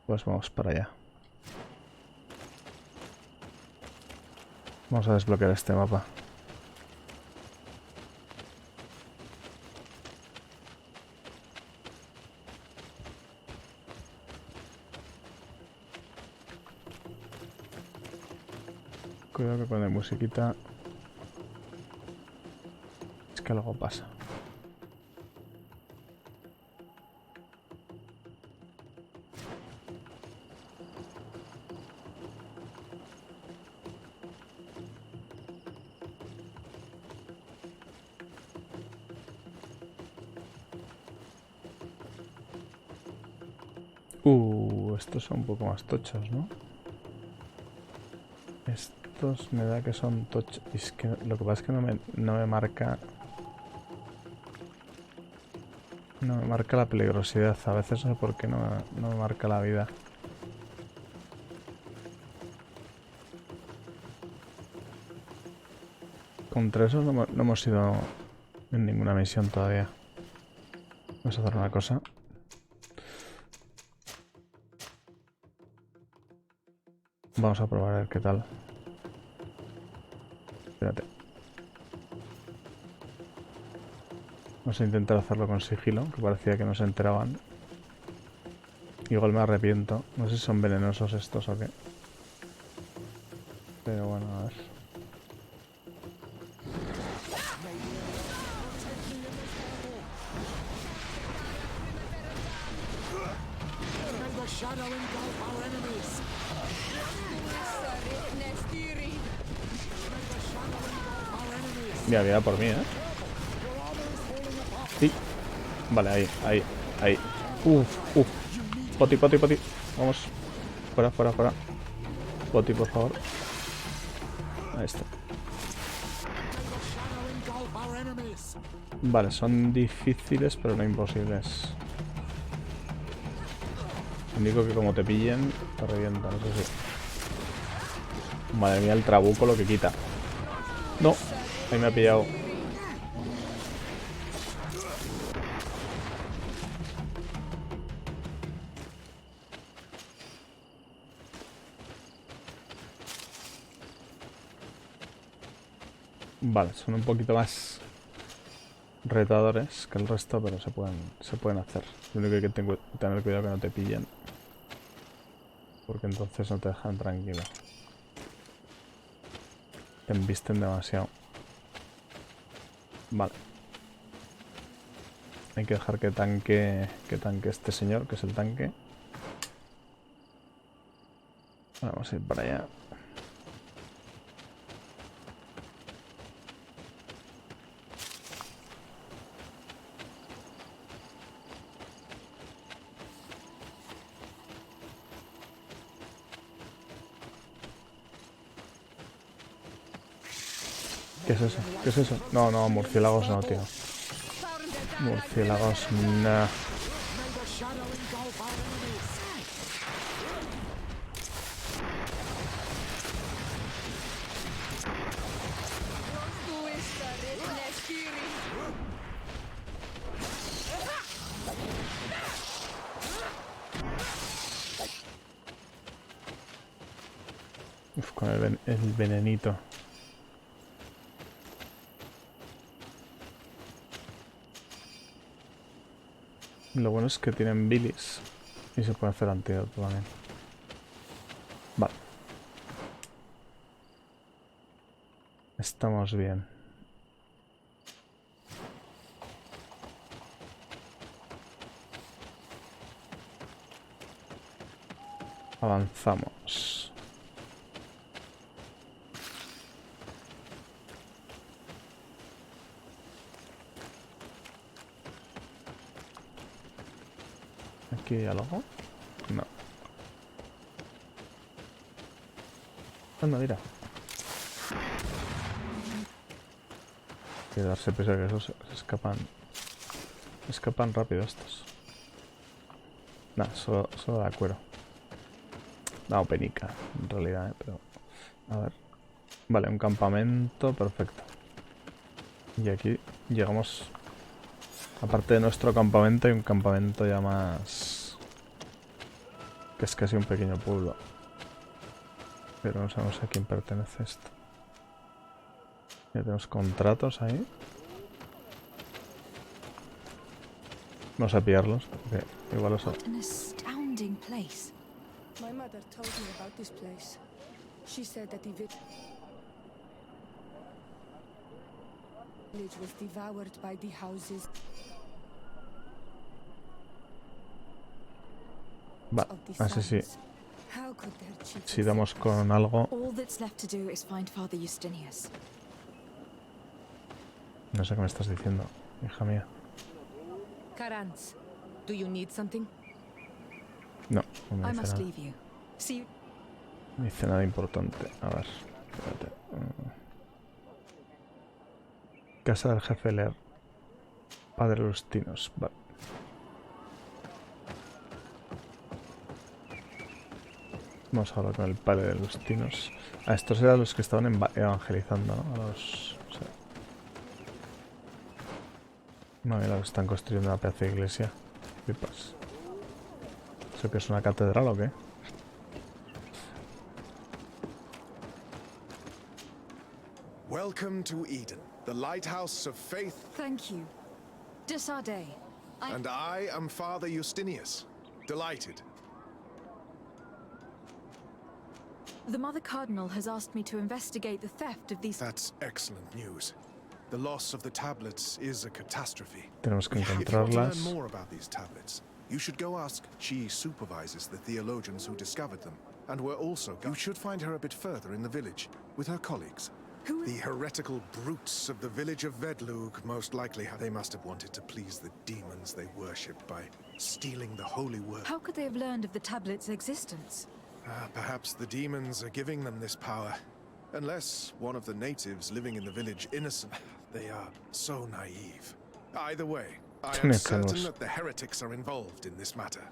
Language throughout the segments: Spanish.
Pues vamos para allá. Vamos a desbloquear este mapa. Cuidado que cuando hay musiquita... Es que algo pasa. Estos son un poco más tochos, ¿no? Estos me da que son tochos. Y es que lo que pasa es que no me marca... No me marca la peligrosidad. A veces no sé por qué no me marca la vida. Contra esos no hemos ido en ninguna misión todavía. Vamos a hacer una cosa. Vamos a probar a ver qué tal. Espérate. Vamos a intentar hacerlo con sigilo, que parecía que no se enteraban. Igual me arrepiento. No sé si son venenosos estos o qué. Pero bueno, a ver. Ya, había por mí, ¿eh? Sí. Vale, ahí. Uf. Poti. Vamos. Fuera. Poti, por favor. Ahí está. Vale, son difíciles, pero no imposibles. Lo único que como te pillen, te revientan, eso sí. Madre mía, el trabuco lo que quita. No, ahí me ha pillado. Vale, son un poquito más retadores que el resto, pero se pueden hacer. Lo único que hay que tener cuidado que no te pillen, porque entonces no te dejan tranquilo. Te embisten demasiado. Vale. Hay que dejar que tanque este señor, que es el tanque. Vamos a ir para allá. ¿Qué es eso? ¿Qué es eso? No, murciélagos no, tío. Murciélagos no. Uf, con el venenito. Lo bueno es que tienen bilis y se puede hacer antídoto también. Vale. Estamos bien. Avanzamos. ¿Aquí hay algo? No. Anda, mira. Hay que darse prisa que esos se escapan. Escapan rápido estos. Nah, solo da cuero. Da penica, en realidad, pero... A ver. Vale, un campamento, perfecto. Y aquí llegamos... Aparte de nuestro campamento, hay un campamento ya más... Que es casi un pequeño pueblo. Pero no sabemos a quién pertenece esto. Ya tenemos contratos ahí. Vamos a pillarlos, porque igual los... What an astounding place. My mother told me about this place. She said that the village was devoured by the houses Va, of the así sí. sons. How could their chief Si damos con algo... All that's left to do is find Father Justinius. No sé qué me estás diciendo, hija mía. Karans, do you need something? No, no me I dice must nada. leave you. See you. No me dice nada importante. A ver, espérate. Casa del jefe Leer. Padre Lustinos. Vale. Vamos a hablar con el padre de Lustinos. A estos eran los que estaban evangelizando, ¿no? A los... O sea... No, mira, están construyendo una pedazo de iglesia. Flipas. ¿Eso que es una catedral o qué? Welcome to Eden, the lighthouse of faith. Thank you. Desarde. And I am Father Justinius. Delighted. The Mother Cardinal has asked me to investigate the theft of these... That's excellent news. The loss of the tablets is a catastrophe. Tenemos que If you want to encontrarlas. learn more about these tablets, you should go ask. She supervises the theologians who discovered them, and were also... You should find her a bit further in the village, with her colleagues. Who The is... heretical brutes of the village of Vedlug most likely they must have wanted to please the demons they worshipped by stealing the holy word. How could they have learned of the tablet's existence? Perhaps the demons are giving them this power. Unless one of the natives living in the village innocent. They are so naive. Either way, I am certain that the heretics are involved in this matter.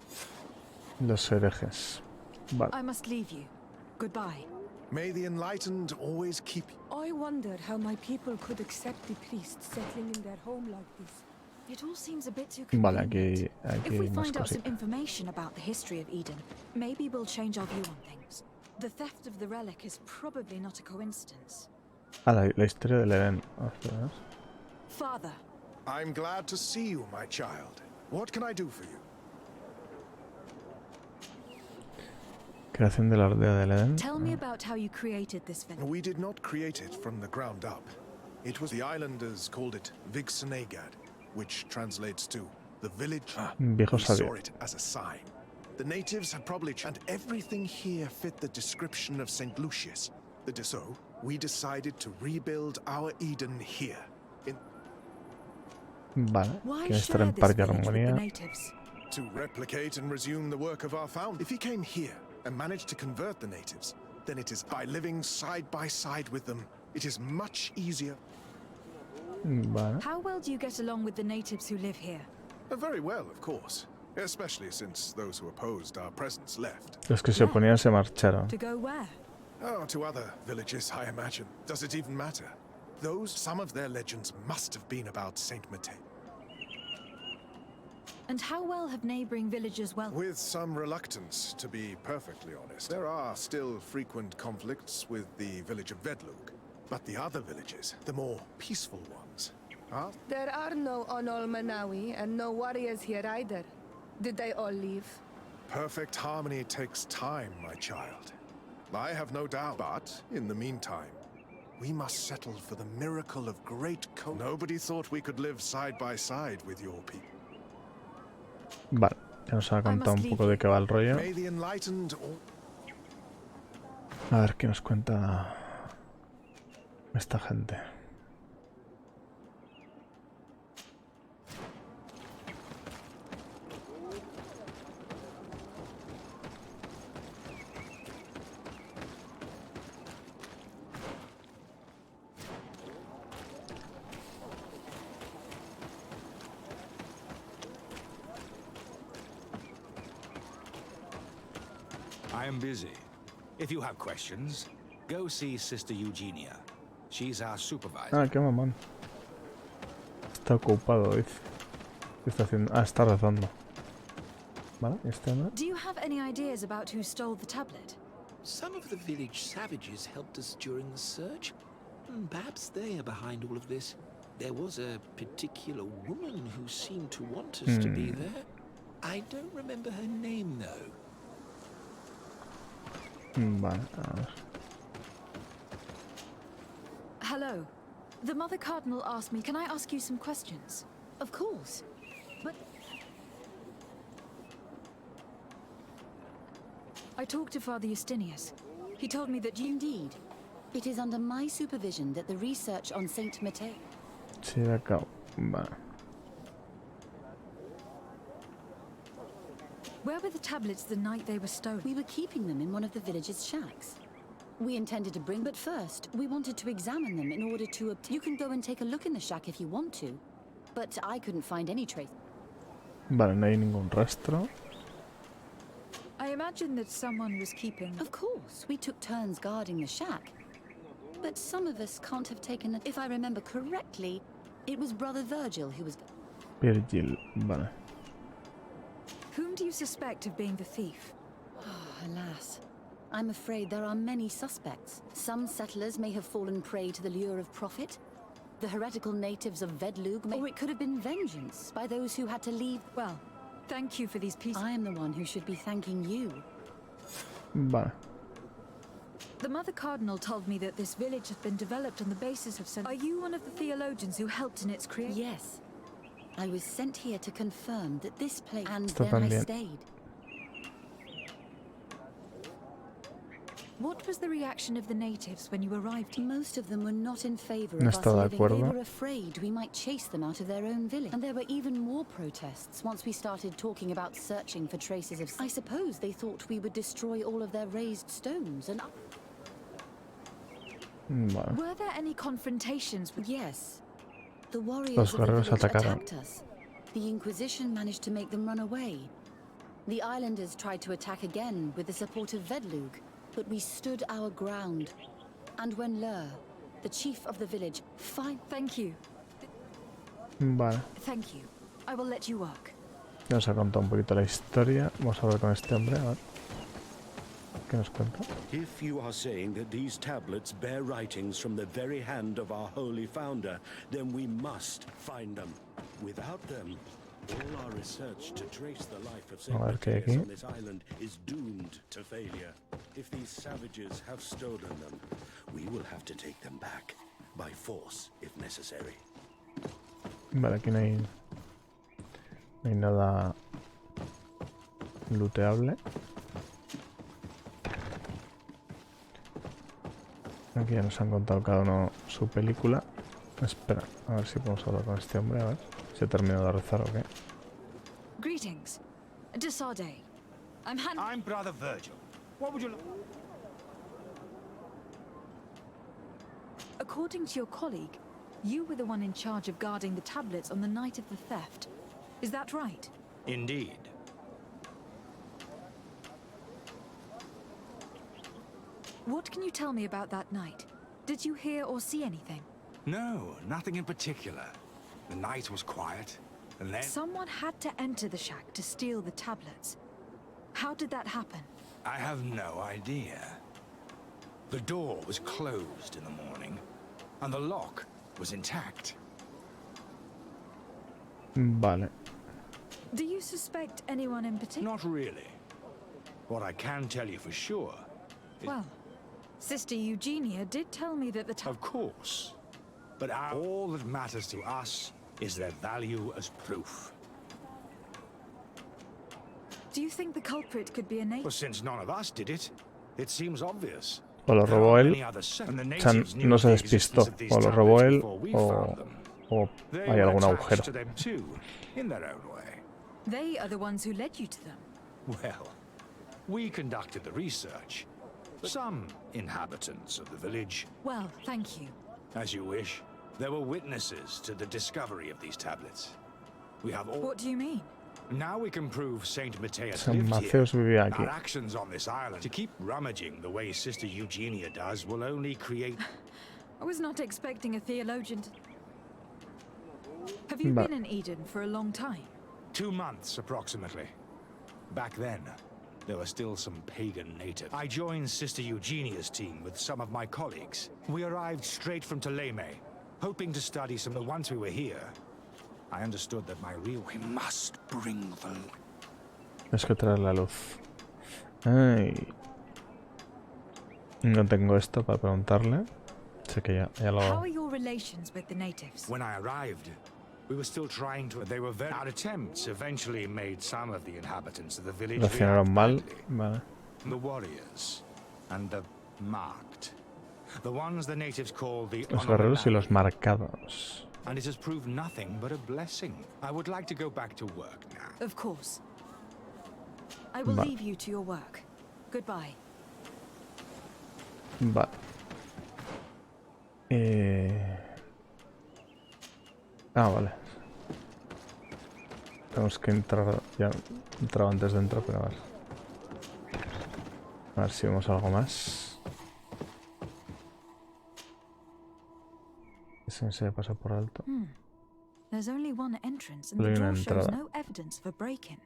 Los herejes. Vale. I must leave you. Goodbye. May the enlightened always keep you. I wonder how my people could accept the priests settling in their home like this. It all seems a bit too Vale, convenient. aquí If we hay más find out some cositas. information about the history of Eden, maybe we'll change our view on things. The theft of the relic is probably not a coincidence. Ah, la historia del Edén. Ostras. Father, I'm glad to see you, my child. What can I do for you? Creación de la aldea del Edén. tell me about how you created this village. We did not create it from the ground up. It was the islanders called it Vixenagad, which translates to the village. Viejo We saw sabio. it as a sign. The natives had probably and everything here fit the description of St. Lucius. So we decided to rebuild our Eden here. Vale. Why Quiere estar share en this paz y village with the armonía. natives? To replicate and resume the work of our founder. If he came here and managed to convert the natives, then it is by living side by side with them. It is much easier. Vale. How well do you get along with the natives who live here? Very well, of course. Especially since those who opposed our presence left. Los que se oponían se marcharon. To go where? Oh, to other villages, I imagine. Does it even matter? Some of their legends must have been about Saint Matei. And how well have neighboring villages With some reluctance, to be perfectly honest. There are still frequent conflicts with the village of Vedlug. But the other villages, the more peaceful ones, are... There are no Onol Manawi and no warriors here either. Did they all leave? Perfect harmony takes time, my child. I have no doubt. But, in the meantime, we must settle for the miracle of great Nobody thought we could live side by side with your people. Vale. Ya nos ha contado un poco de qué va el rollo. May the enlightened... A ver qué nos cuenta esta gente. I am busy. If you have questions, go see Sister Eugenia. She's our supervisor. Ah, qué mamón. Está ocupado, dice. ¿Qué está haciendo? Ah, está rezando. Vale, este hombre. Do you have any ideas about who stole the tablet? Some of the village savages helped us during the search. Perhaps they are behind all of this. There was a particular woman who seemed to want us to be there. I don't remember her name, though. Vale, a ver. Hello. The Mother Cardinal asked me, can I ask you some questions? Of course. But I talked to Father Justinius. He told me that you... indeed, it is under my supervision that the research on Saint Mateo. Sí, de acá. Vale. Where were the tablets the night they were stolen? We were keeping them in one of the village's shacks. We intended to bring, but first, we wanted to examine them in order to obtain... You can go and take a look in the shack if you want to, but I couldn't find any trace. Vale, no hay ningún rastro. I imagine that someone was keeping... Of course, we took turns guarding the shack. But some of us can't have taken it. If I remember correctly, it was Brother Virgil who was... Virgil, vale. Whom do you suspect of being the thief? Alas, I'm afraid there are many suspects. Some settlers may have fallen prey to the lure of profit. The heretical natives of Vedlug may... Or it could have been vengeance by those who had to leave... Well, thank you for these pieces. I am the one who should be thanking you. Vale. The Mother Cardinal told me that this village has been developed on the basis of... Are you one of the theologians who helped in its creation? Yes. I was sent here to confirm that this place... And Esto then I también. stayed. What was the reaction of the natives when you arrived here? Most of them were not in favor No of us está de living. They acuerdo. were afraid we might chase them out of their own village. And there were even more protests once we started talking about searching for traces of... I suppose they thought we would destroy all of their raised stones and... Vale. Were there any confrontations with... Yes. The warriors Los of the guerreros village atacaron. attacked us. The Inquisition managed to make them run away. The islanders tried to attack again with the support of Vedlug, but we stood our ground. And when Lur, the chief of the village, Thank you. Vale. Thank you. I will let you work. Ya os ha contado un poquito la historia. Vamos a hablar con este hombre, a ver. ¿Qué nos cuenta? If you are saying that these tablets bear writings from the very hand of our holy founder, then we must find them. Without them, all our research to trace the life of Saint A ver qué hay Matthias aquí. on this island is doomed to failure. If these savages have stolen them, we will have to take them back, by force if necessary. Vale, aquí no hay nada looteable. Aquí ya nos han contado cada uno su película. Espera, a ver si podemos hablar con este hombre, a ver si ha terminado de rezar o qué. Greetings. Desade. I'm Brother Virgil. What would you like? According to your colleague, you were the one in charge of guarding the tablets on the night of the theft. Is that right? Indeed. What can you tell me about that night? Did you hear or see anything? No, nothing in particular. The night was quiet, and then... Someone had to enter the shack to steal the tablets. How did that happen? I have no idea. The door was closed in the morning, and the lock was intact. Vale. Do you suspect anyone in particular? Not really. What I can tell you for sure... Well, Sister Eugenia did tell me that the Of course. But all that matters to us is their value as proof. Do you think the culprit could be a Well, native? since none of us did it, it seems obvious. O lo There robó are él, many other o and the sea, natives knew no of se the despistó. existence of these O lo tablets robó él, before we o found them. hay They were algún attached agujero. to them too, in their own way. They are the ones who led you to them. Well, we conducted the research. Some inhabitants of the village, Well, thank you. as you wish, there were witnesses to the discovery of these tablets. We have all... What do you mean? Now we can prove Saint Matthias San lived Mateos here. vivía aquí. Our actions on this island, to keep rummaging the way Sister Eugenia does, will only create... I was not expecting a theologian to... Have you But- been in Eden for a long time? 2 months, approximately. Back then, there were still some pagan natives. I joined Sister Eugenia's team with some of my colleagues. We arrived straight from Ptolemy, hoping to study some. But once we were here, I understood that my real... We must bring the... Es que traer la luz. Ay. No tengo esto para preguntarle. Sé que ya lo... How are your relations with the natives? When I arrived, we were still trying to... They were very... Our attempts eventually made some of the inhabitants of the village... Reaccionaron mal. badly. Vale. The warriors and the marked. The ones the natives call the... Los guerreros y los marcados. And it has proved nothing but a blessing. I would like to go back to work now. Of course. I will leave you to your work. Goodbye. Vale. Vale. Tenemos que entrar. Ya entraba antes de entrar, pero a ver. A ver si vemos algo más. Eso se pasa por alto. There's only one entrance and Solo the hay una door shows entrada. no evidence of a break-in.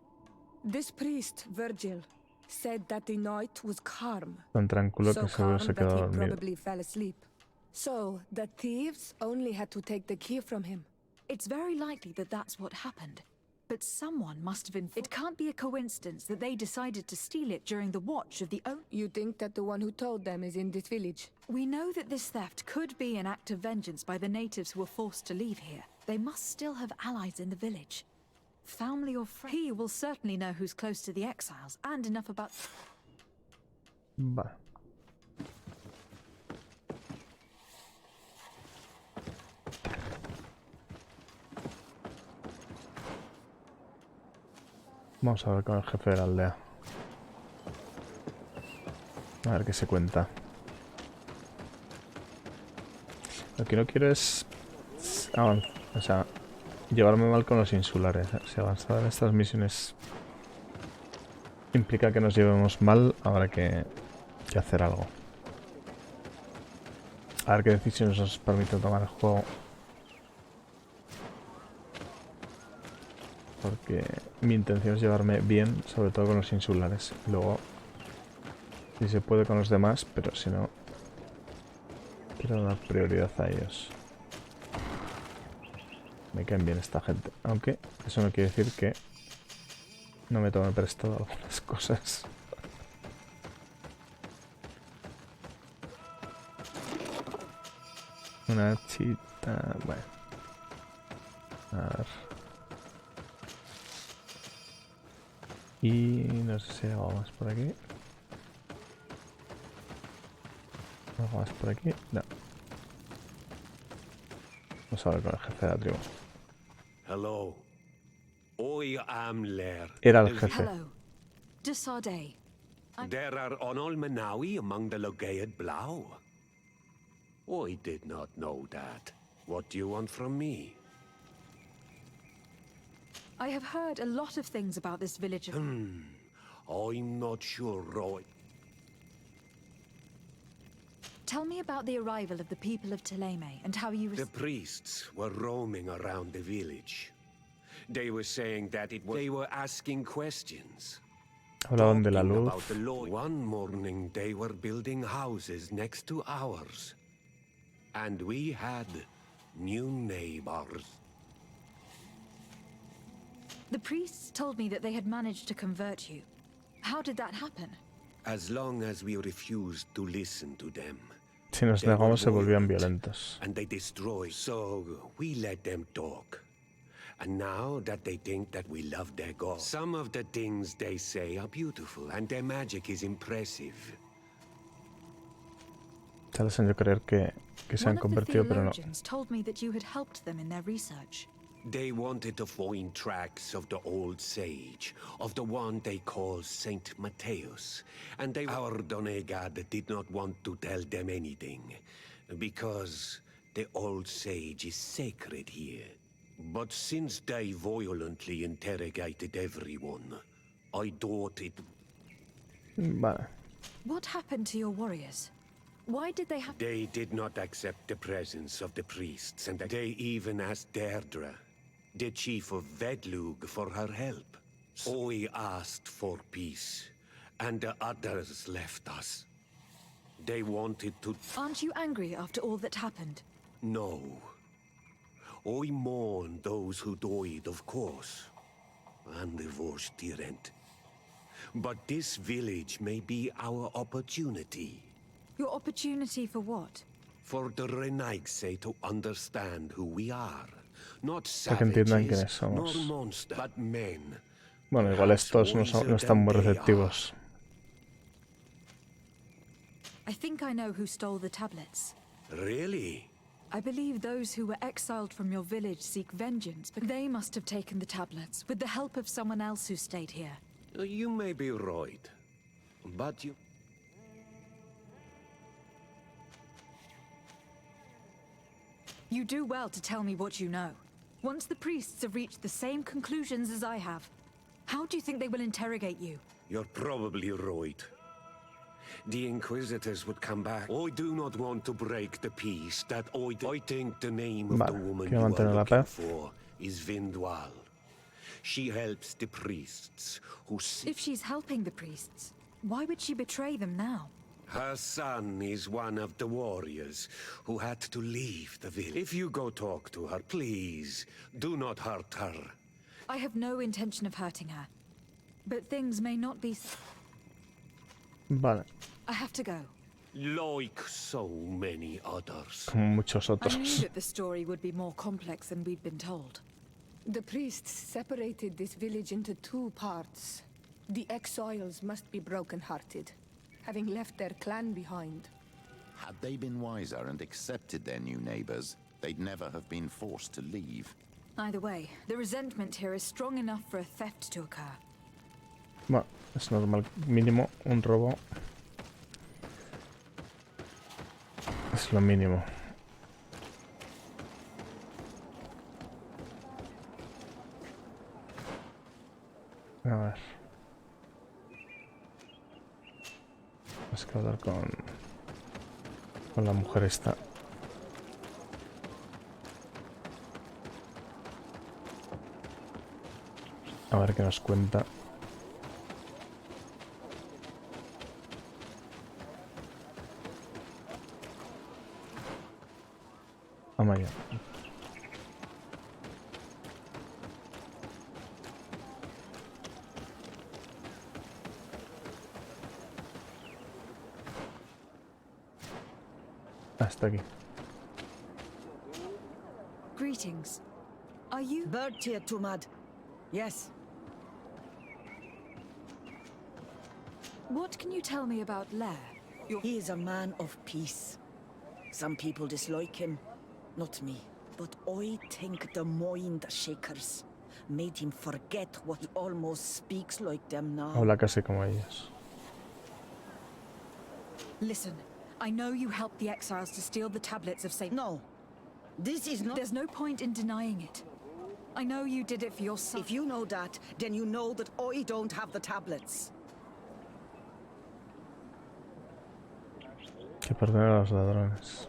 This priest, Virgil, said that the night was calm. Tan tranquilo So que seguro calm se that quedó he dormido. probably fell asleep. So the thieves only had to take the key from him. It's very likely that that's what happened. But someone must have informed. It can't be a coincidence that they decided to steal it during the watch of the own. You think that the one who told them is in this village? We know that this theft could be an act of vengeance by the natives who were forced to leave here. They must still have allies in the village. Family or friends. He will certainly know who's close to the exiles and enough about... Vale. Vamos a ver con el jefe de la aldea. A ver qué se cuenta. Lo que no quiero es o sea, llevarme mal con los insulares. Si avanzar en estas misiones implica que nos llevemos mal, habrá que hacer algo. A ver qué decisiones nos permite tomar el juego. Porque mi intención es llevarme bien, sobre todo con los insulares. Luego, si se puede con los demás, pero si no, quiero dar prioridad a ellos. Me caen bien esta gente. Aunque eso no quiere decir que no me tome prestado algunas cosas. Una chita... Bueno. A ver. Y no sé si hay algo más por aquí. ¿Algo más por aquí? No. Vamos a ver con el jefe de la tribu. Hello. I am Lair. Era el jefe. Hello. Desarday. There are Onol Manawi among the Logaed Blau. I did not know that. What do you want from me? I have heard a lot of things about this village of... I'm not sure, Roy. Tell me about the arrival of the people of Ptolemy and how you... The priests were roaming around the village. They were saying that they were asking questions. Hablaban de la Talking luz. about the law. One morning they were building houses next to ours. And we had new neighbors. The priests told me that they had managed to convert you. How did that happen? As long as we refused to listen to them. Si nos negamos se volvían violentos. And they destroyed. So we let them talk. And now that they think that we love their god, some of the things they say are beautiful and their magic is impressive. Se les han hecho creer que se han convertido, pero no. Told me that you had helped them in their research. They wanted to find tracks of the old sage, of the one they call Saint Matthäus, and our Donegad did not want to tell them anything, because the old sage is sacred here. But since they violently interrogated everyone, I thought it... Vale. What happened to your warriors? Why did they have... They did not accept the presence of the priests, and they even asked Deirdre, the chief of Vedlug, for her help. We asked for peace, and the others left us. They wanted to... Aren't you angry after all that happened? No. We mourn those who died, of course. And the worst didn't. But this village may be our opportunity. Your opportunity for what? For the Renaigse to understand who we are. Not Para que entiendan quiénes savages, nor somos. monsters, but men. Bueno, igual estos no están muy receptivos. I think I know who stole the tablets. Really? I believe those who were exiled from your village seek vengeance, but they must have taken the tablets with the help of someone else who stayed here. You may be right. But you... You do well to tell me what you know. Once the priests have reached the same conclusions as I have, how do you think they will interrogate you? You're probably right. The Inquisitors would come back. I do not want to break the peace that I think the name of the woman you are looking for is Vindwal. She helps the priests who... If she's helping the priests, why would she betray them now? Her son is one of the warriors who had to leave the village. If you go talk to her, please, do not hurt her. I have no intention of hurting her. But things may not be... Vale. I have to go. Like so many others. Como muchos I otros. knew that the story would be more complex than we'd been told. The priests separated this village into two parts. The exiles must be broken-hearted, having left their clan behind. Had they been wiser and accepted their new neighbors, they'd never have been forced to leave. Either way, the resentment here is strong enough for a theft to occur. Bueno, es normal. Mínimo un robo. Es lo mínimo. A ver. Vamos a hablar con la mujer esta. A ver qué nos cuenta. Amaya. Hasta aquí. Greetings. Are you... Bertia Tumad. Yes. What can you tell me about Lair? He is a man of peace. Some people dislike him. Not me. But I think the mind shakers made him forget what he almost speaks like them now. Habla casi como ellos. Listen, I know you helped the exiles to steal the tablets of Saint... No. This is not... There's no point in denying it. I know you did it for your son. If you know that, then you know that I don't have the tablets. Que perdonen a los ladrones.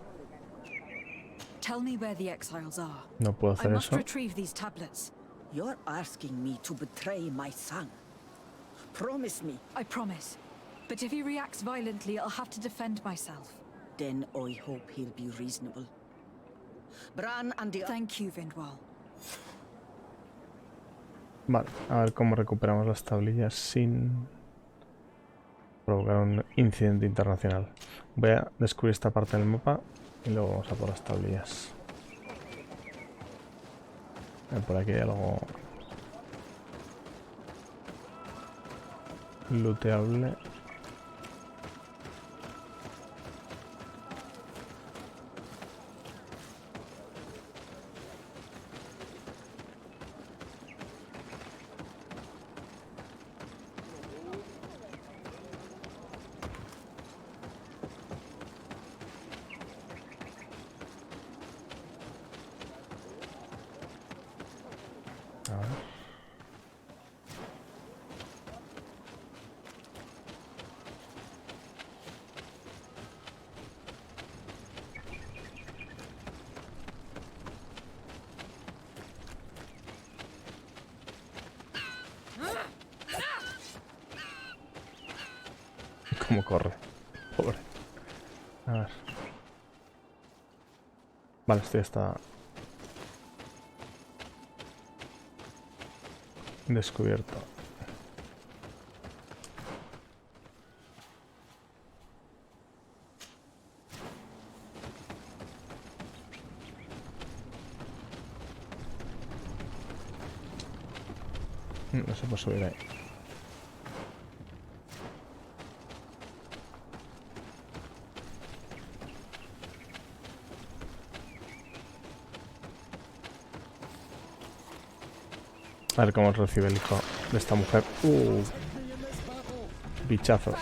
Tell me where the exiles are. No puedo I hacer must eso. retrieve these tablets. You're asking me to betray my son. Promise me. I promise. But if he reacts violently, I'll have to defend myself. Then I hope he'll be reasonable. Bran and the... Thank you, Vindwal. Vale, a ver cómo recuperamos las tablillas sin provocar un incidente internacional. Voy a descubrir esta parte del mapa y luego vamos a por las tablillas. Por aquí hay algo looteable. A ver. cómo corre. Pobre. A ver. Vale, esto ya está descubierto. No se puede subir ahí. A ver cómo recibe el hijo de esta mujer. Bichazo.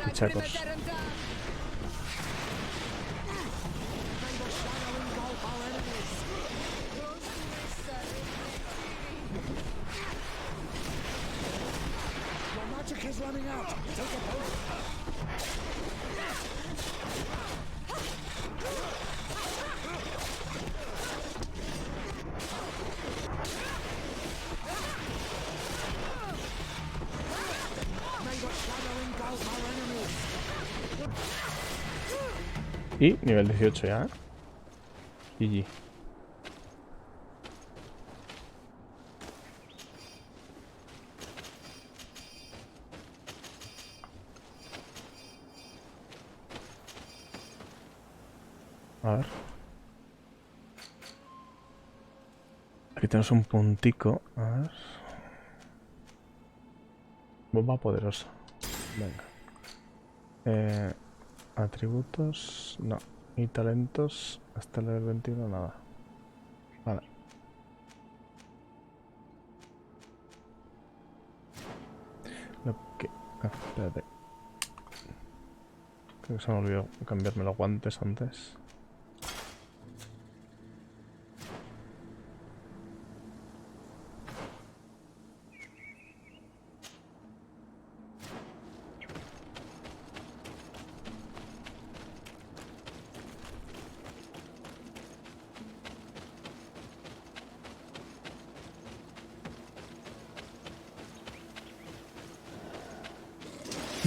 Bichacos. Y nivel 18 ya, ¿eh? GG. A ver. Aquí tenemos un puntico. A ver. Bomba poderosa. Venga. Atributos. No. Y talentos. Hasta el level 21 nada. Vale. Lo que... espérate. Creo que se me olvidó cambiarme los guantes antes.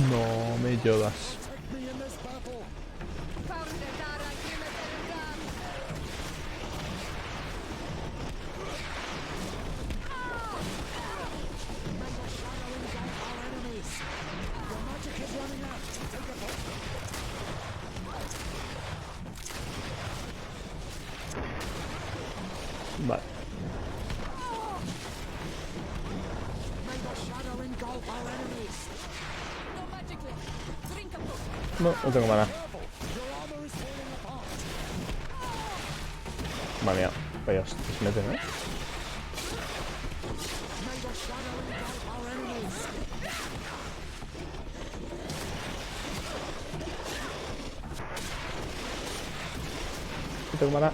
No me yodas. Vale. No, no tengo mana. Madre mía, vaya, se meten, ¿eh? No tengo mana.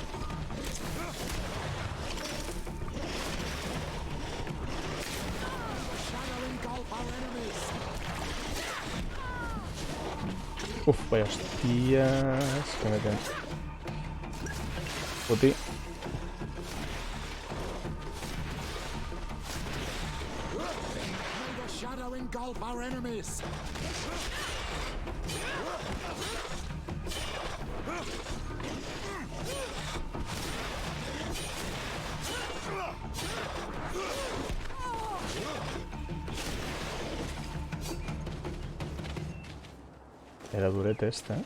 Uf, vaya hostias que meten. Puti. Era durete este, ¿eh?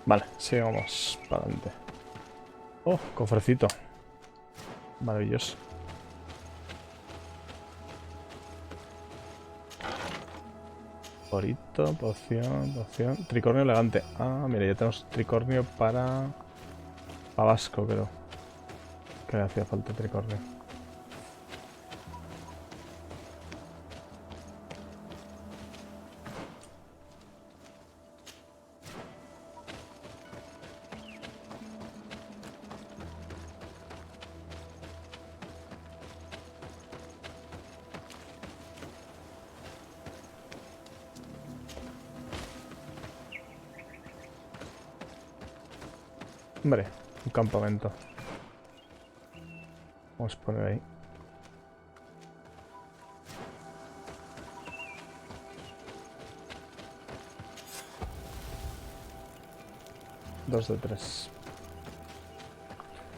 Vale, sigamos para adelante. Oh, cofrecito. Maravilloso. Porito, poción, poción. Tricornio elegante. Ah, mira, ya tenemos tricornio para Vasco, creo. Que le hacía falta tricornio. Hombre, un campamento. Vamos a poner ahí. Dos de tres.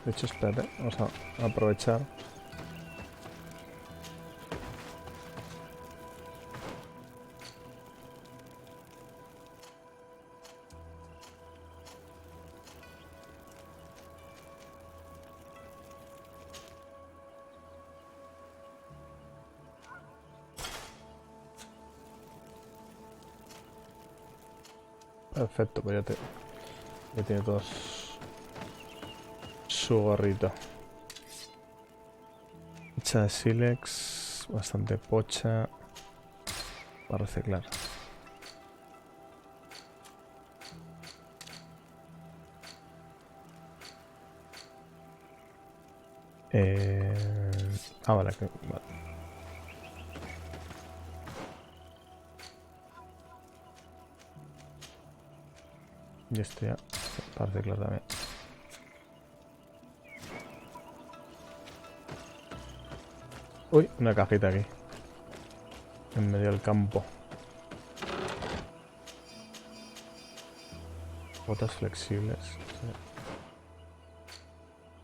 De hecho, espérate, vamos a aprovechar. Perfecto, pues ya tiene todos su gorrito. Hecha de sílex, bastante pocha para reciclar. Vale, vale. Y esto ya para reciclar también. Uy, una cajita aquí. En medio del campo. Botas flexibles. Sí.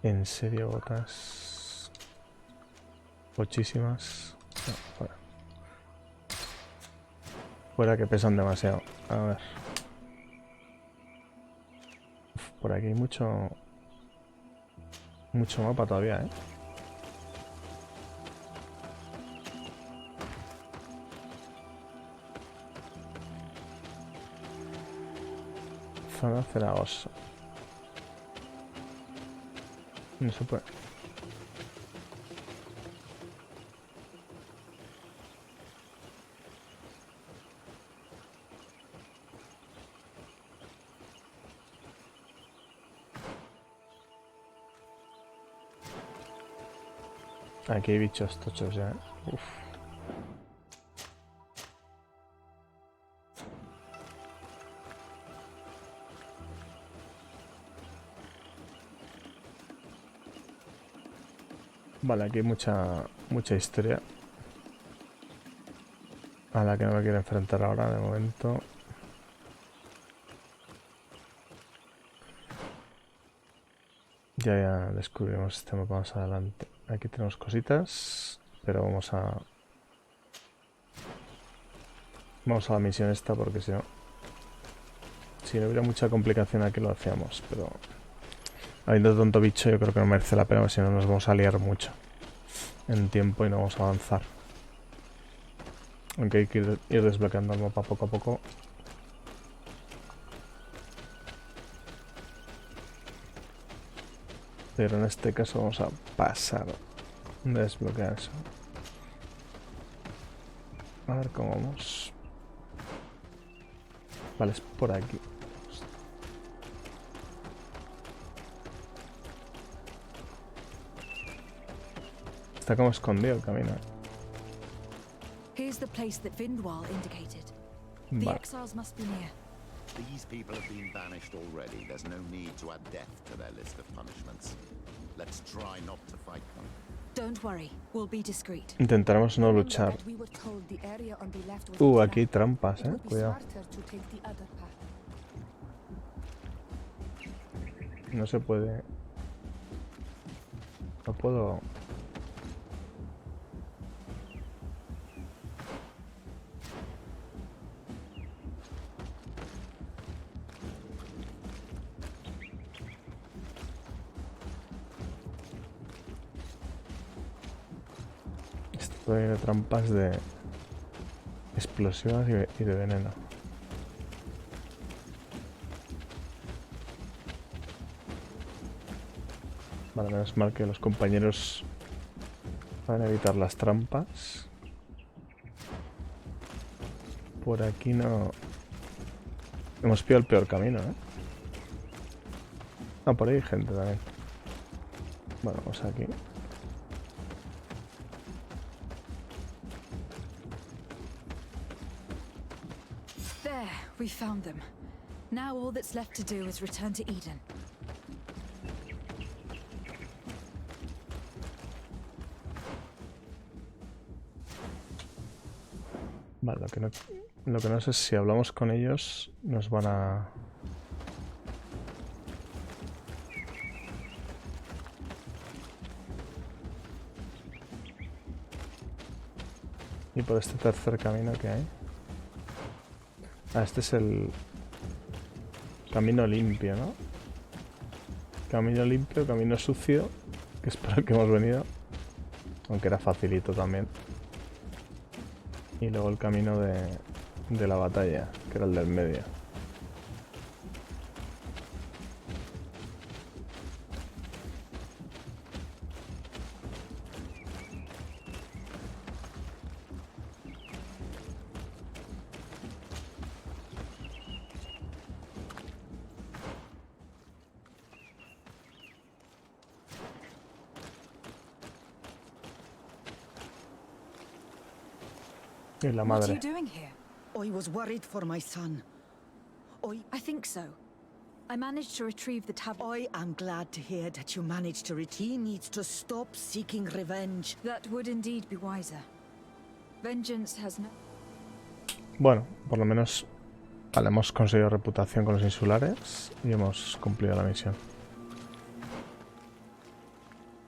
En serio, botas. Muchísimas. No, fuera. Fuera que pesan demasiado. A ver. Uf, por aquí hay mucho mapa todavía, ¿eh? Zona cenagosa. No se puede. Aquí hay bichos tochos ya. Uf. Vale, aquí hay mucha historia a la que no me quiero enfrentar ahora de momento. Ya descubrimos este mapa más adelante. Aquí tenemos cositas, pero vamos a la misión esta porque si no hubiera mucha complicación aquí lo hacíamos, pero habiendo tanto bicho yo creo que no merece la pena, porque si no nos vamos a liar mucho en tiempo y no vamos a avanzar. Aunque hay que ir desbloqueando el mapa poco a poco. Pero en este caso vamos a pasar de desbloquear eso. A ver cómo vamos. Vale, es por aquí. Está como escondido el camino. Here's the place that Vindwal indicated. The exiles must be near. These people have been banished already. There's no need to add death to their list of punishments. Let's try not to fight them. Don't worry, we'll be discreet. Intentaremos no luchar. Aquí hay trampas, cuidado. No se puede. No puedo. Esto de trampas de explosivas y de veneno. Vale, menos mal que los compañeros van a evitar las trampas. Por aquí no. Hemos pillado el peor camino, ¿eh? Ah, por ahí hay gente también. Bueno, vamos aquí. There, we found them. Now all that's left to do is return to Eden. Vale, lo que no sé es si hablamos con ellos nos van a... Y por este tercer camino que hay. Ah, este es el camino limpio, ¿no? Camino limpio, camino sucio, que es para el que hemos venido. Aunque era facilito también. Y luego el camino de la batalla, que era el del medio. Y la What are madre. you doing here? I was worried for my son. I think so. I managed to retrieve the tablet. I am glad to hear that you managed to He needs to stop seeking revenge. That would indeed be wiser. Vengeance has no... Bueno, por lo menos vale, hemos conseguido reputación con los insulares y hemos cumplido la misión.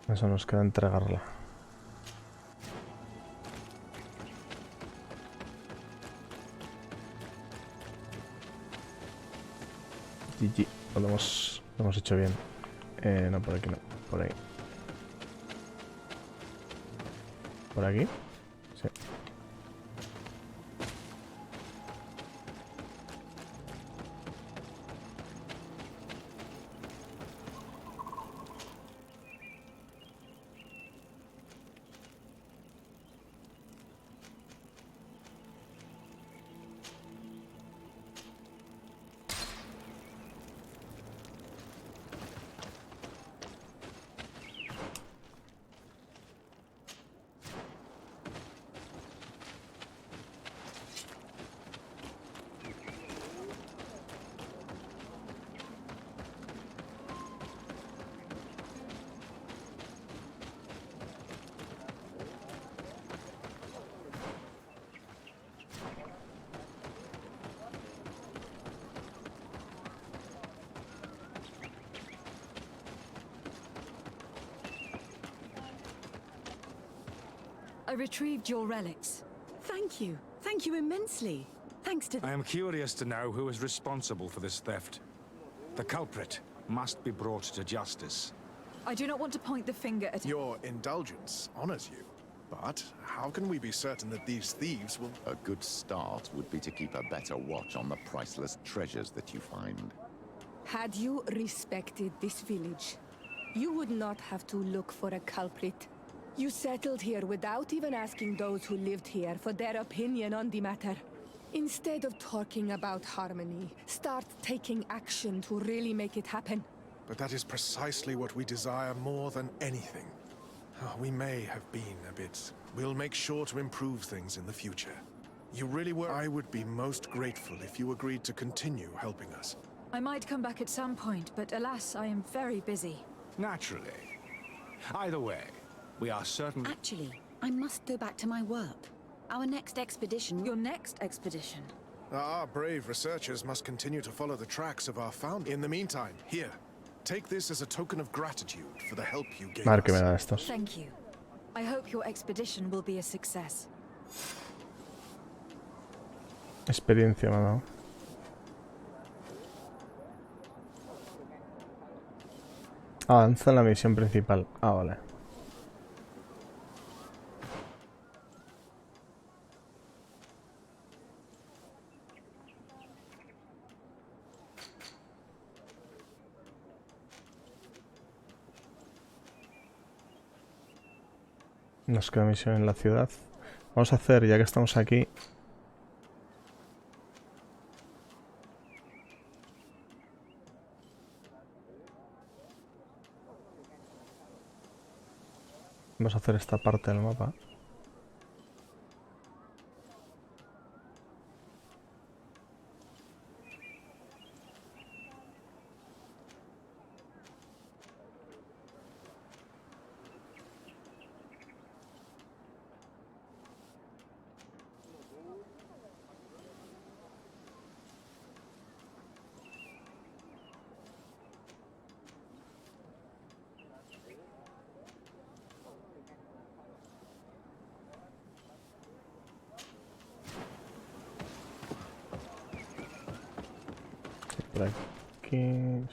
Eso nos queda entregarla. GG, lo hemos hecho bien. No, por aquí no, por ahí. ¿Por aquí? Sí. I retrieved your relics. Thank you. Thank you immensely. Thanks to... I am curious to know who is responsible for this theft. The culprit must be brought to justice. I do not want to point the finger at... Your indulgence honors you. But how can we be certain that these thieves will... A good start would be to keep a better watch on the priceless treasures that you find. Had you respected this village, you would not have to look for a culprit. You settled here without even asking those who lived here for their opinion on the matter. Instead of talking about harmony, start taking action to really make it happen. But that is precisely what we desire more than anything. We may have been a bit... We'll make sure to improve things in the future. You really were... I would be most grateful if you agreed to continue helping us. I might come back at some point, but alas, I am very busy. Naturally. Either way, we are certain... Actually, I must go back to my work. Our next expedition... Your next expedition? Our brave researchers must continue to follow the tracks of our founder. In the meantime, here, take this as a token of gratitude for the help you gave Marque me us. da estos. Thank you. I hope your expedition will be a success. Experiencia me ha dado. Avanza en la misión principal. Ah, vale. Nos queda misión en la ciudad. Vamos a hacer, ya que estamos aquí... Vamos a hacer esta parte del mapa. por aquí.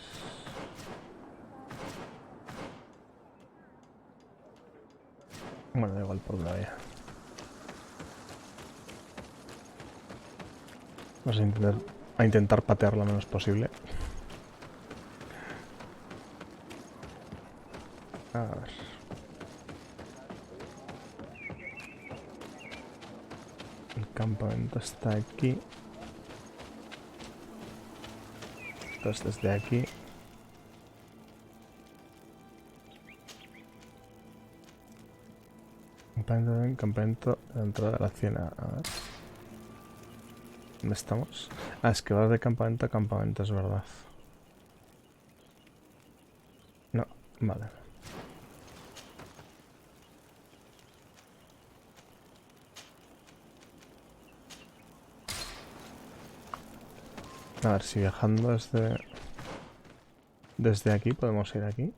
Bueno, da igual por la vía. Vamos a intentar patear lo menos posible. A ver. El campamento está aquí. Entonces desde aquí. Campamento dentro de la ciudad. A ver. ¿Dónde estamos? Ah, es que vas de campamento a campamento, es verdad. No, vale. A ver si viajando desde aquí podemos ir aquí.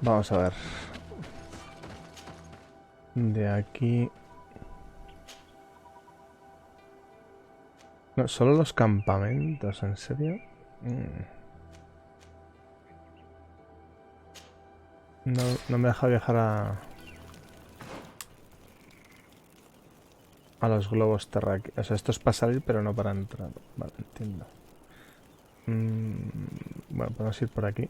Vamos a ver. De aquí. No, solo los campamentos, ¿en serio? No me deja viajar a los globos terráqueos. O sea, esto es para salir, pero no para entrar. Vale, entiendo. Bueno, podemos ir por aquí.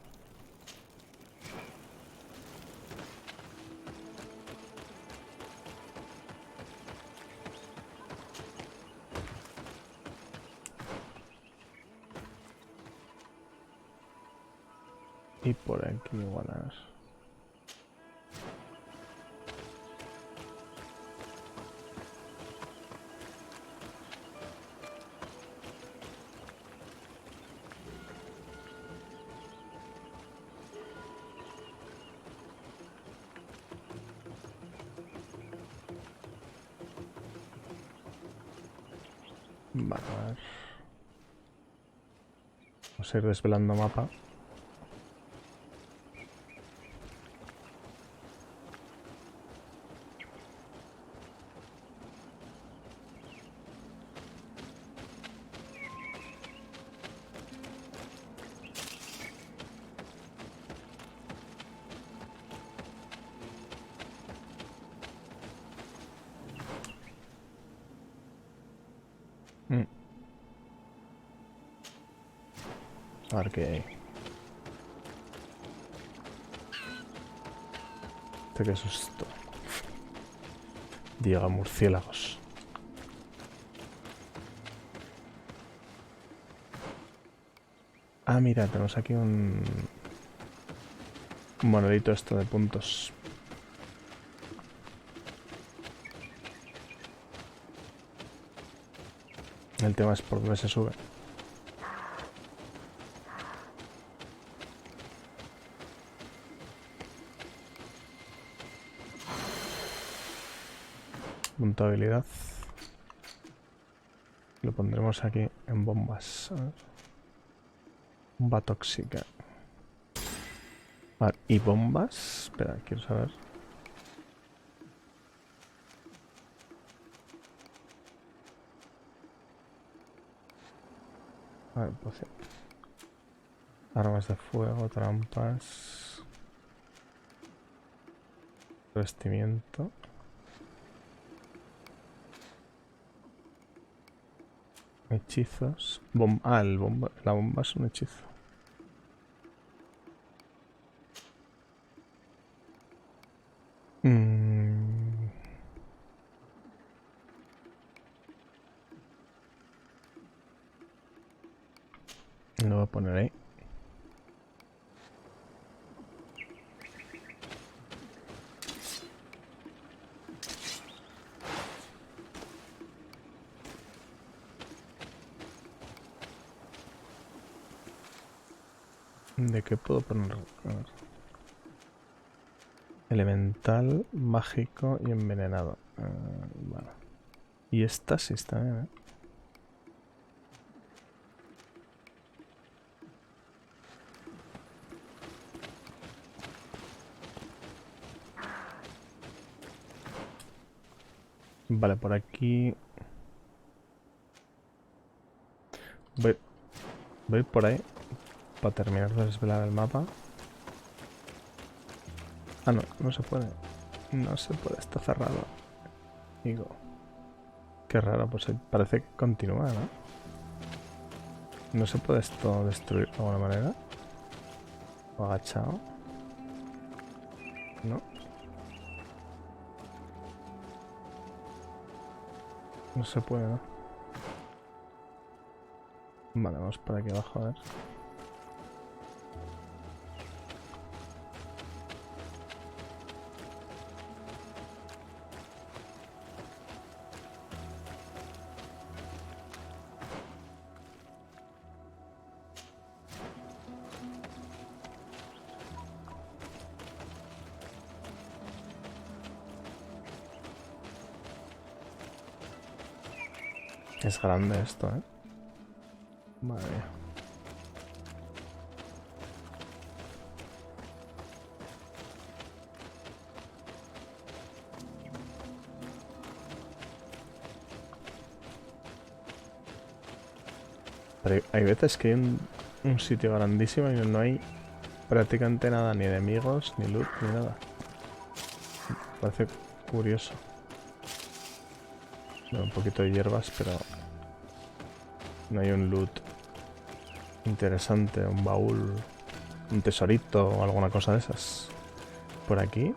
Y por aquí igual. A ver. Vale, a ver. Vamos a ir desvelando mapa. A ver qué hay. Qué susto. Llega murciélagos. Ah, mira, tenemos aquí un monolito esto de puntos. El tema es por dónde se sube. Punto de habilidad. Lo pondremos aquí en bombas. Bomba tóxica. Vale, y bombas. Espera, quiero saber. A ver, poción. Armas de fuego, trampas. Revestimiento. Hechizos. La bomba es un hechizo. Lo voy a poner ahí. ¿De qué puedo poner? A ver. Elemental, mágico y envenenado. Vale. Y esta sí está bien, ¿eh? Vale, por aquí... Voy por ahí para terminar de desvelar el mapa. Ah, no, no se puede. No se puede, está cerrado. Digo... Qué raro, pues parece que continúa, ¿no? ¿No se puede esto destruir de alguna manera? ¿O agachado? ¿No? No se puede, ¿no? Vale, vamos por aquí abajo, a ver. Es grande esto, ¿eh? Madre mía. Pero hay veces que hay un sitio grandísimo y no hay prácticamente nada, ni de enemigos, ni loot, ni nada. Parece curioso. Bueno, un poquito de hierbas, pero no hay un loot interesante, un baúl, un tesorito o alguna cosa de esas. Por aquí.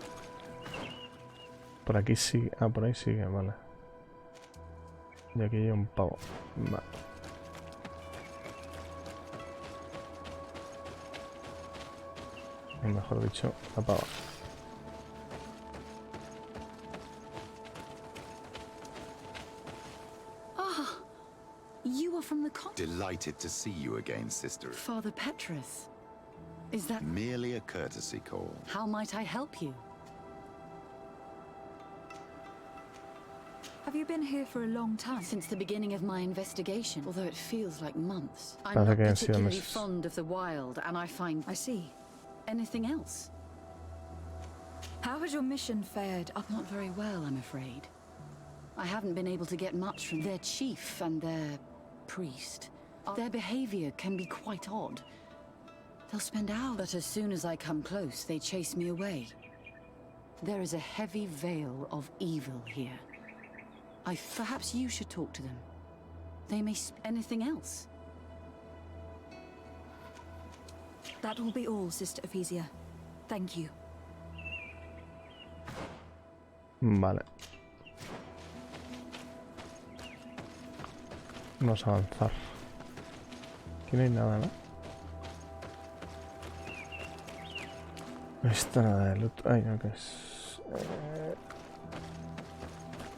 Por aquí sigue. Ah, por ahí sigue, vale. Y aquí hay un pavo. Vale. O mejor dicho, la pava. You are from the con- Delighted to see you again, sister. Father Petrus. Is that... Merely a courtesy call. How might I help you? Have you been here for a long time? Since the beginning of my investigation, although it feels like months. I'm Parece not que han sido particularly meses. fond of the wild, and I find... I see. Anything else? How has your mission fared up? Not very well, I'm afraid. I haven't been able to get much from their chief and their priest. Their behavior can be quite odd. They'll spend hours. But as soon as I come close, they chase me away. There is a heavy veil of evil here. Perhaps you should talk to them. They may anything else. That will be all, Sister Ephesia. Thank you. Vale. Vamos a avanzar. Aquí no hay nada, ¿no? No está nada de loot. Ay, no, ¿qué es?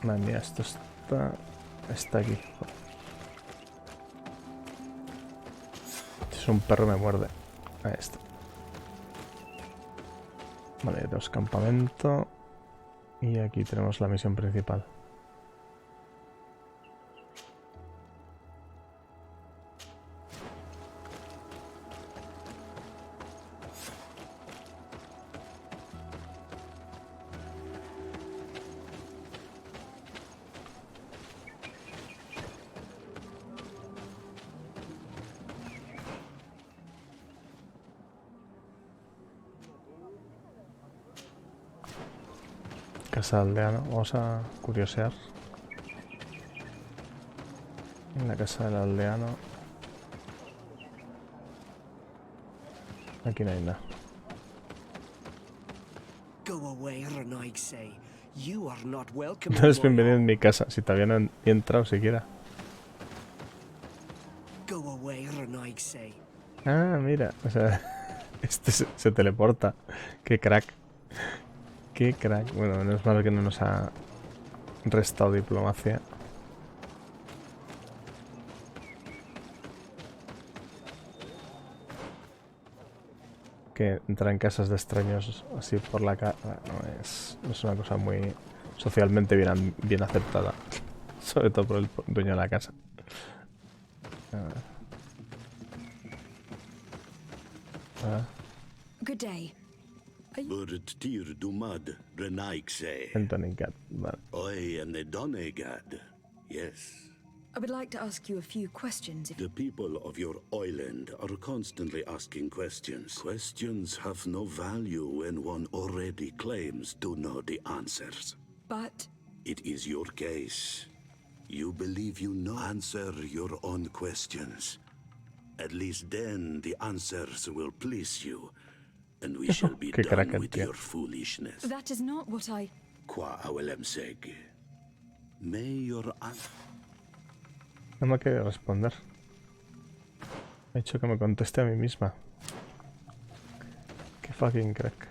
Madre mía, esto está aquí. Si es un perro me muerde. Ahí está. Vale, ya tenemos campamento. Y aquí tenemos la misión principal. Casa aldeana, vamos a curiosear. En la casa del aldeano. Aquí no hay nada. No eres bienvenido en mi casa, si todavía no he entrado siquiera. Ah, mira, o sea, este se teleporta. Qué crack. Qué crack. Bueno, menos mal que no nos ha restado diplomacia. Que entrar en casas de extraños así por la cara no es una cosa muy socialmente bien aceptada. Sobre todo por el dueño de la casa. A ver. Good day. Burt tir dumad, renaikse. Antonicat, vale. Oi and the Donegad. Yes. I would like to ask you a few questions if... The people of your island are constantly asking questions. Questions have no value when one already claims to know the answers. But... It is your case. You believe you know. Answer your own questions. At least then the answers will please you. And we shall be done with your foolishness. That is not what I... Qua awelemseg. May your answer... No me quiere responder. He dicho que me conteste a mí misma. Qué fucking crack.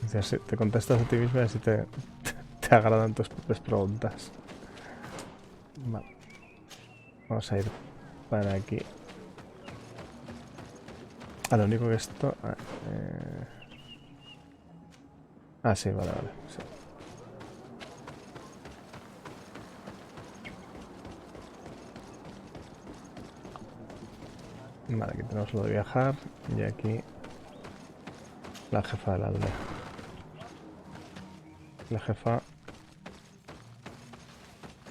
Dice, si te contestas a ti misma y así te agradan tus propias preguntas. Vale. Vamos a ir para aquí. Lo único que esto... sí, vale, vale. Sí. Vale, aquí tenemos lo de viajar. Y aquí... la jefa de la aldea. La jefa...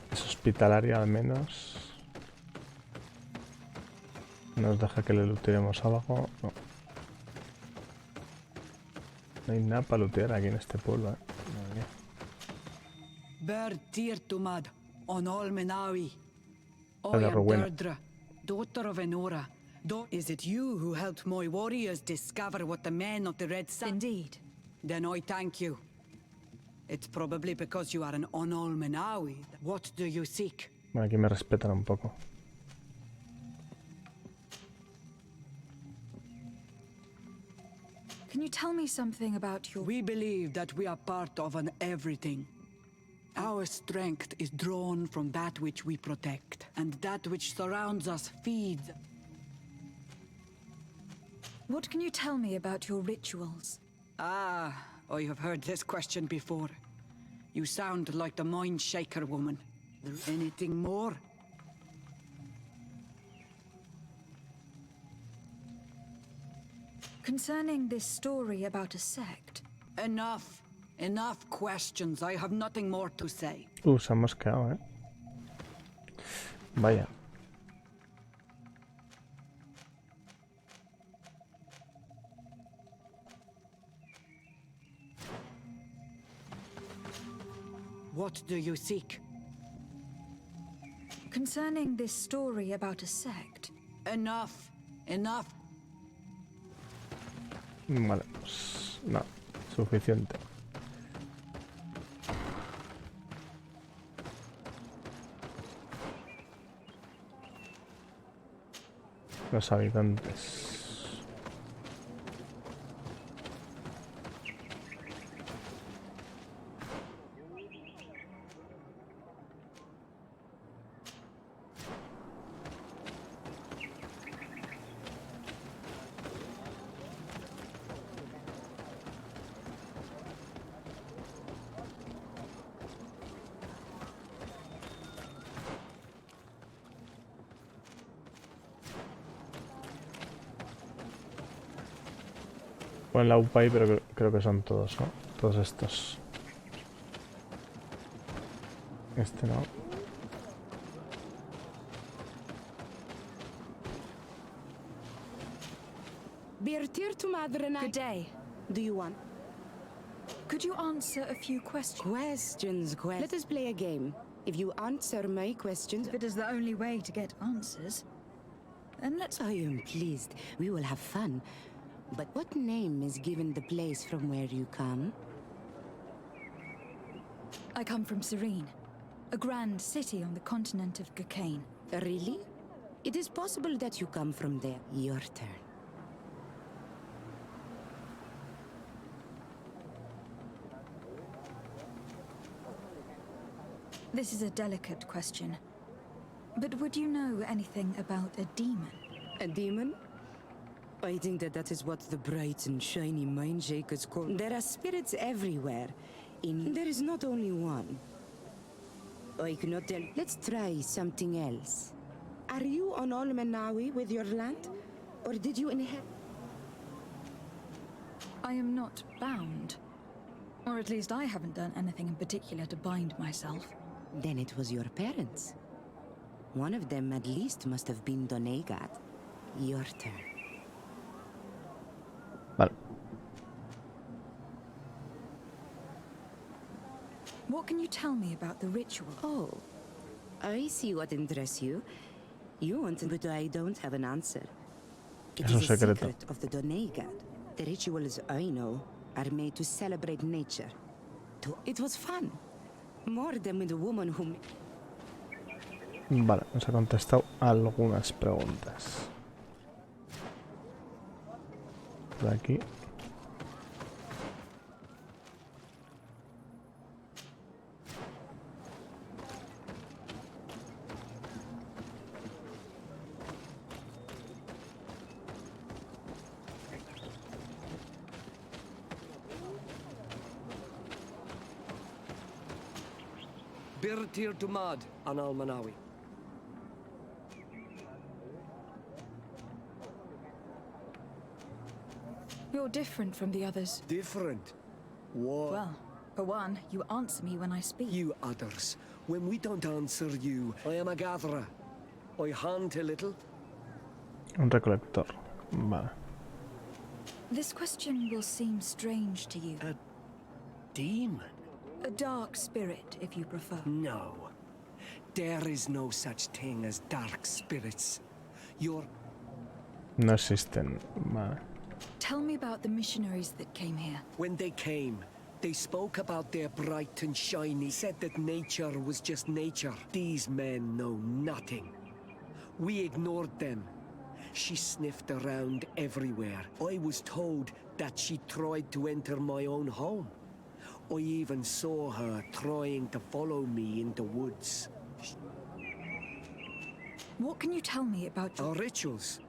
es hospitalaria al menos. Nos deja que le looteemos algo. No. No hay nada para lootear aquí en este pueblo, Bertirtumad, Onolmenawi. I La am Rowena. Deirdre, daughter of Enora. Is it you who helped my warriors discover what the men of the Red Sun... Indeed. Then I thank you. It's probably because you are an Onolmenawi. What do you seek? Bueno, aquí me respetan un poco. Can you tell me something about your... We believe that we are part of an everything. Our strength is drawn from that which we protect, and that which surrounds us feeds. What can you tell me about your rituals? I have heard this question before. You sound like the Mind Shaker woman. Anything more? Concerning this story about a sect... Enough. Enough questions. I have nothing more to say. Se ha mosqueado, Vaya. What do you seek? Concerning this story about a sect... Enough. Enough. Vale, pues no, suficiente. Los habitantes. Ponen la UPA ahí, pero creo que son todos, ¿no? Todos estos. Este no. Good day. Do you want Could you answer a few questions? questions? Let us play a game. If you answer my questions, If it is the only way to get answers, then let's... I am pleased. We will have fun. But what name is given the place from where you come? I come from Serene, a grand city on the continent of Gurkane. Really? It is possible that you come from there. Your turn. This is a delicate question. But would you know anything about a demon? A demon? I think that is what the bright and shiny mind shakers call. There are spirits everywhere. There is not only one. I cannot tell. Let's try something else. Are you on Almanawi with your land? Or did you inherit? I am not bound. Or at least I haven't done anything in particular to bind myself. Then it was your parents. One of them at least must have been Donegat. Your turn. Vale. What can you tell me about the ritual? Oh, I see what interests you. You want to, but I don't have an answer. It Es un is a secreto. secret of the Donegat. The rituals I know are made to celebrate nature. It was fun. More than with the woman who... Vale, nos ha contestado algunas preguntas. Por aquí. Birtir Dumad an Almanawi. You're different from the others. Different? What? Well, for one, you answer me when I speak. You others, when we don't answer you, I am a gatherer. I hunt a little. Un recolector. Vale. This question will seem strange to you. A demon? A dark spirit, if you prefer. No. There is no such thing as dark spirits. You're... No existen. Vale. Tell me about the missionaries that came here. When they came, they spoke about their bright and shiny, said that nature was just nature. These men know nothing. We ignored them. She sniffed around everywhere. I was told that she tried to enter my own home. I even saw her trying to follow me in the woods. What can you tell me about your... Our rituals?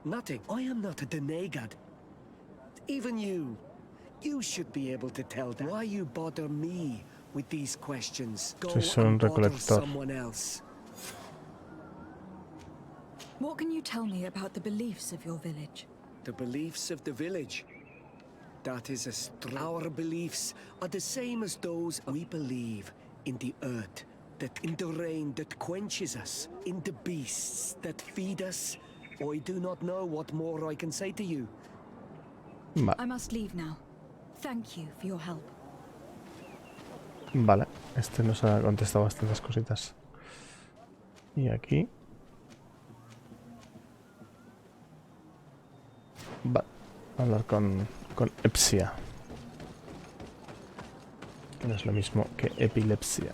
Nothing. I am not a Denegad. Even you. You should be able to tell them. Why you bother me with these questions? Go and bother someone else. What can you tell me about the beliefs of your village? The beliefs of the village? That is our beliefs are the same as those. We believe in the earth, that in the rain that quenches us, in the beasts that feed us. I do not know what more I can say to you. I must leave now. Thank you for your help. Vale, este nos ha contestado bastantes cositas. Y aquí. Vale, hablar con Epsia. Que no es lo mismo que epilepsia.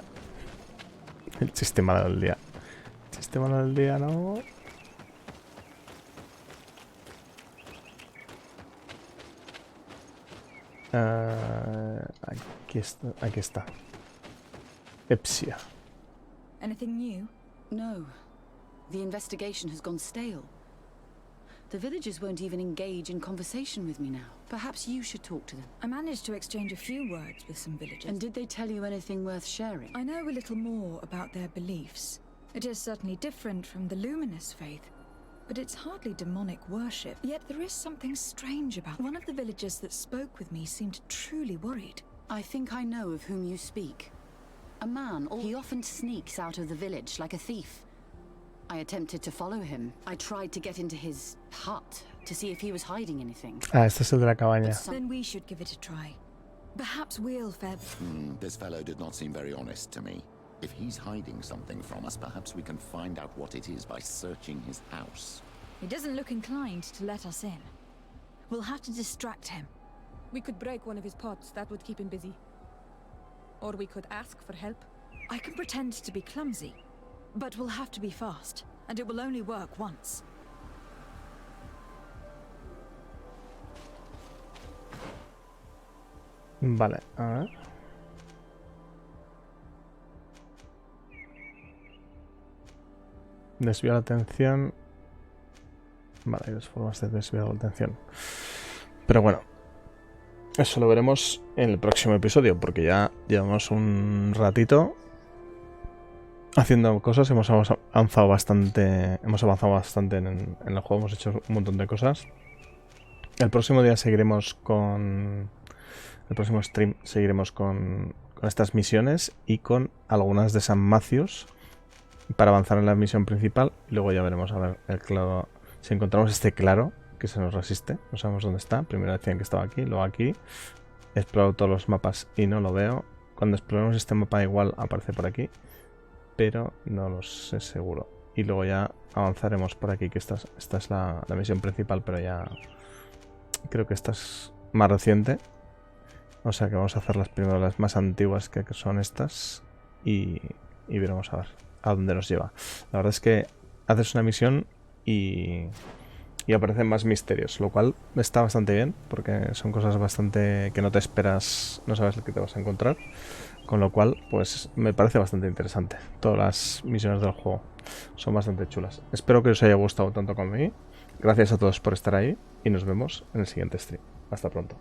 El chiste malo del día. El chiste malo del día, no. Aquí está. Epsia. Anything new? No. The investigation has gone stale. The villagers won't even engage in conversation with me now. Perhaps you should talk to them. I managed to exchange a few words with some villagers. And did they tell you anything worth sharing? I know a little more about their beliefs. It is certainly different from the luminous faith, but it's hardly demonic worship. Yet there is something strange about it. One of the villagers that spoke with me seemed truly worried. I think I know of whom you speak. A man, he often sneaks out of the village like a thief. I attempted to follow him. I tried to get into his hut to see if he was hiding anything. Ah, este es el de la cabaña. Then we should give it a try. Perhaps we'll fare... This fellow did not seem very honest to me. If he's hiding something from us, perhaps we can find out what it is by searching his house. He doesn't look inclined to let us in. We'll have to distract him. We could break one of his pots. That would keep him busy. Or we could ask for help. I can pretend to be clumsy, but we'll have to be fast, and it will only work once. Vale, a ver. Desvía la atención. Vale, hay 2 formas de desviar la atención. Pero bueno, eso lo veremos en el próximo episodio, porque ya llevamos un ratito haciendo cosas. Hemos avanzado bastante en el juego, hemos hecho un montón de cosas. El próximo día seguiremos con... El próximo stream seguiremos con estas misiones y con algunas de San Matthews para avanzar en la misión principal. Y luego ya veremos a ver el claro. Si encontramos este claro que se nos resiste, no sabemos dónde está. Primero decían que estaba aquí, luego aquí. He explorado todos los mapas y no lo veo. Cuando exploremos este mapa igual aparece por aquí, pero no lo sé seguro. Y luego ya avanzaremos por aquí, que esta es la misión principal, pero ya creo que esta es más reciente. O sea que vamos a hacer primero las más antiguas, que son estas, y veremos a ver a dónde nos lleva. La verdad es que haces una misión y aparecen más misterios, lo cual está bastante bien, porque son cosas bastante que no te esperas, no sabes lo que te vas a encontrar. Con lo cual, pues me parece bastante interesante. Todas las misiones del juego son bastante chulas. Espero que os haya gustado tanto como a mí. Gracias a todos por estar ahí y nos vemos en el siguiente stream. Hasta pronto.